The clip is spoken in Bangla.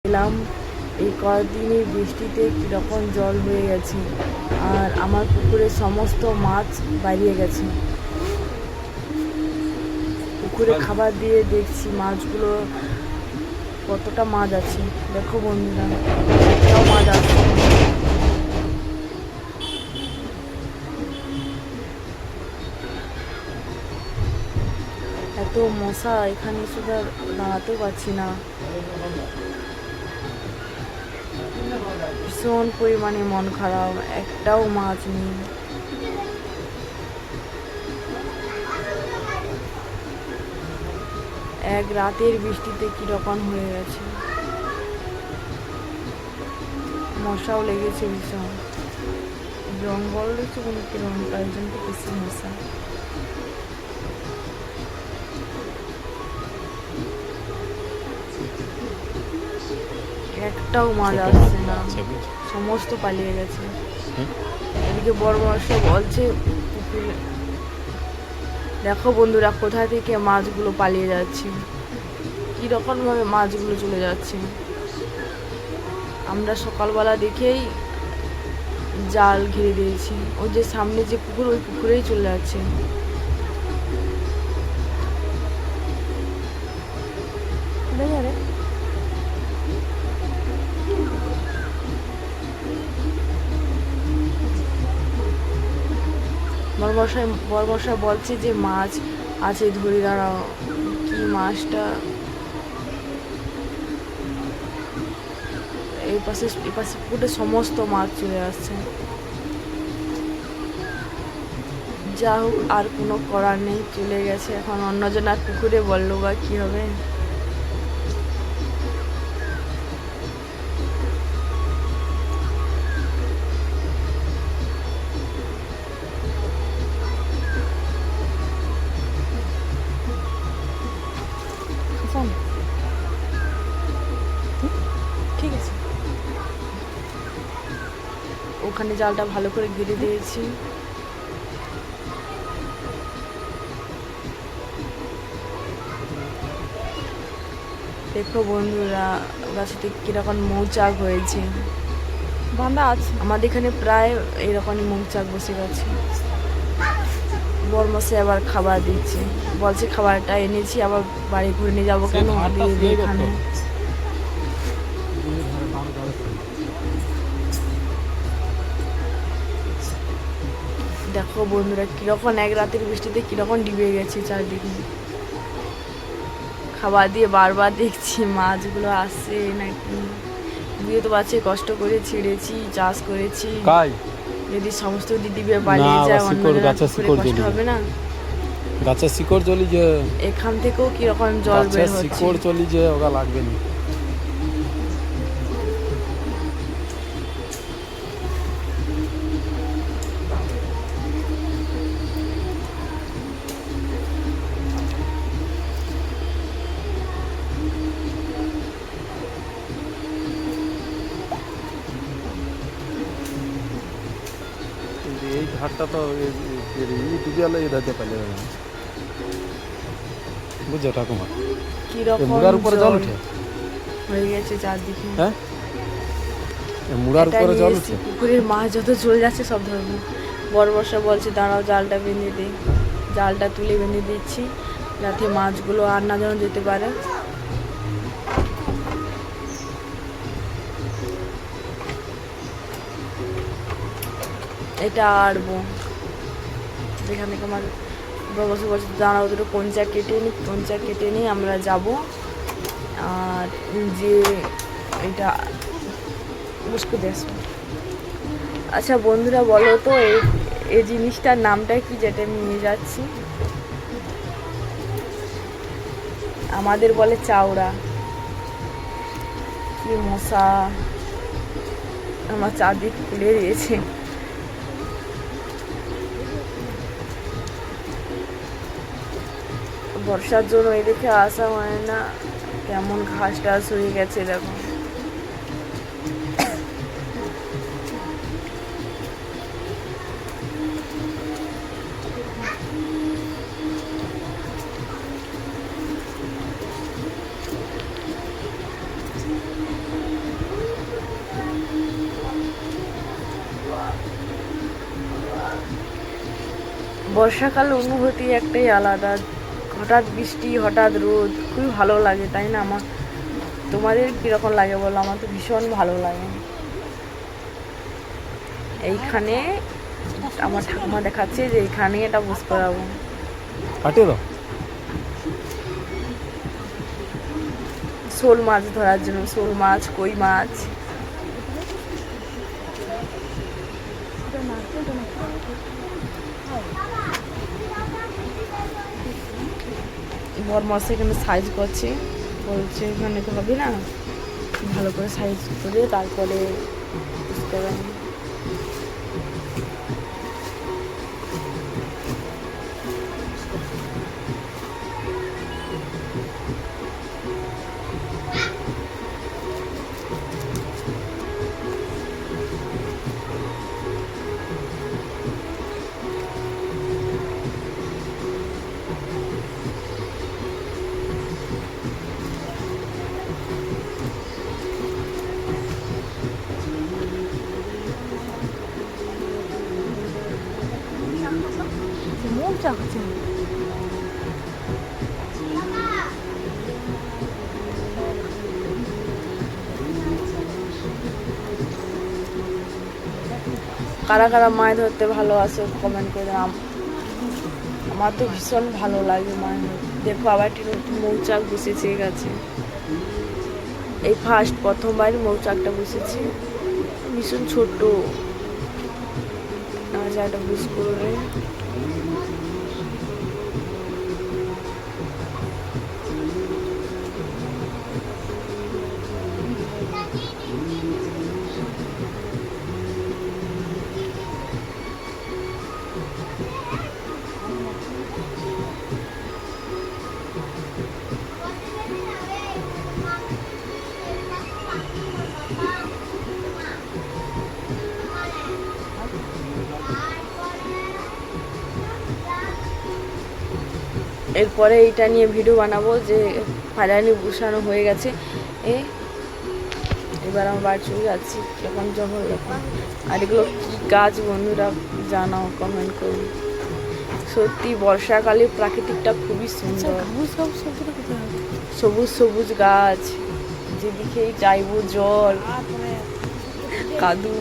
এলাম এই কয়েকদিনের বৃষ্টিতে কীরকম জল হয়ে গেছে, আর আমার পুকুরে সমস্ত মাছ বাইরে গেছে। পুকুরে খাবার দিয়ে দেখছি মাছগুলো কতটা মাছ আছে। দেখো বন্ধুরা, একটাও মাছ আছে। এত মশা, এখানে শুধু দাঁড়াতেও পারছি না। ভীষণ পরিমাণে মন খারাপ, একটাও মাছ নেই। এক রাতের বৃষ্টিতে কীরকম হয়ে গেছে, মশাও লেগেছে ভীষণ। জঙ্গল রয়েছে কোনো কিরকম, তাই জন্য তো বেশি মশা। একটাও মাছ আসছে না, সমস্ত পালিয়ে গেছে। এদিকে বড় মশা বলছে পুকুরে, দেখো বন্ধুরা কোথা থেকে মাছগুলো পালিয়ে যাচ্ছে, কীরকম ভাবে মাছগুলো চলে যাচ্ছে। আমরা সকালবেলা দেখেই জাল ঘিরে দিয়েছি, ওই যে সামনে যে পুকুর, ওই পুকুরেই চলে যাচ্ছে। বড়মশাই বলছে যে মাছ আছে, ধরে দাঁড়াও। কি মাছটা, এই পাশে পুকুরে সমস্ত মাছ চলে আসছে। যা হোক, আর কোনো করার নেই, চলে গেছে। এখন অন্যজনের পুকুরে বললো বা কি হবে। ঠিক আছে, ওখানে জালটা ভালো করে ঘিরে দিয়েছি। দেখো বন্ধুরা, গাছতে কিরকম মৌচাক হয়েছে, বাঁধা আছে। আমাদের এখানে প্রায় এরকমই মৌচাক বসে গেছে। বরমাসে আবার খাবার দিচ্ছে, বলছে খাবারটা এনেছি, আবার বাড়ি ঘুরে নিয়ে যাবো কেন, দিয়ে এখানে। দেখো বন্ধুরা কিরকম এক রাতের বৃষ্টিতে কিরকম ডিবে গেছে চারদিকে। খাবার দিয়ে বারবার দেখছি মাছগুলো আসছে নাকি। বুঝতে তো পারছি কষ্ট করে ছেড়েছি, চাষ করেছি। যদি সমস্ত ডিবে পালিয়ে যায়, অন্য কষ্ট হবে না। গাছের শিকড় চলি যে, এখান থেকেও কিরকম জল বের হচ্ছে। শিকড় চলি যে ওটা লাগবে না। এই ঘাটটা তো ডুবিয়ালে যেতে পারলে বুঝছো ঠাকুমা, মুড়ার উপরে জল উঠে হয়ে গেছে চারদিকে। হ্যাঁ, মুড়ার উপরে জল উঠে। পুকুরের মাছ যত চলে যাচ্ছে সব ধরবো। বড় বর্ষা বলছে দাঁড়াও, জালটা বেঁধে দিই। জালটা তুলে বেঁধে দিচ্ছি যাতে মাছগুলো আর না যেন যেতে পারে। এটা আড়বো, যেখান থেকে আমার বসে বলছে দাঁড়াও, দুটো কঞ্চা কেটে নিই আমরা যাব। আর যে এটা মুশকিল দেশ। আচ্ছা বন্ধুরা বলো তো, এই জিনিসটার নামটা কি, যেটা নিয়ে যাচ্ছি? আমাদের বলে চাউড়া। কি মশা, আমার চারদিক খুলে দিয়েছে। বর্ষার জন্য এদিকে আসা হয় না, কেমন ঘাস টাস হয়ে গেছে দেখো। বর্ষাকাল অনুভূতি একটাই আলাদা, হঠাৎ বৃষ্টি হঠাৎ রোদ, খুবই ভালো লাগে তাই না? আমার তোমাদের কীরকম লাগে বলো? আমার তো ভীষণ ভালো লাগে। এইখানে আমার ঠাকুমা দেখাচ্ছে যে এইখানে এটা বুঝ করাবো। কাটিয়ে দাও। শোল মাছ ধরার জন্য, শোল মাছ, কই মাছ। বরমাস এখানে সাইজ করছে, বলছে এখানে তো হবে না, ভালো করে সাইজ করে তারপরে বুঝতে পারেন। কারা কারা মাছ ধরতে ভালোবাসো কমেন্ট করে। আমার তো ভীষণ ভালো লাগে মাছ ধরতে। দেখো আবার একটি নতুন মৌচাক বসেছে গাছে, এই প্রথমবার মৌচাকটা বসেছে, ভীষণ ছোট। একটা বুঝ করে এরপরে এইটা নিয়ে ভিডিও বানাবো যে ফাইনালি বসানো হয়ে গেছে। এবার আমার বাড়ি চলে যাচ্ছি, যখন যখন এরকম। আর এগুলো কী গাছ বন্ধুরা জানাও কমেন্ট করুন। সত্যি বর্ষাকালে প্রাকৃতিকটা খুবই সুন্দর, সবুজ সবুজ গাছ, যেদিকেই চাইবো জল, কাদু।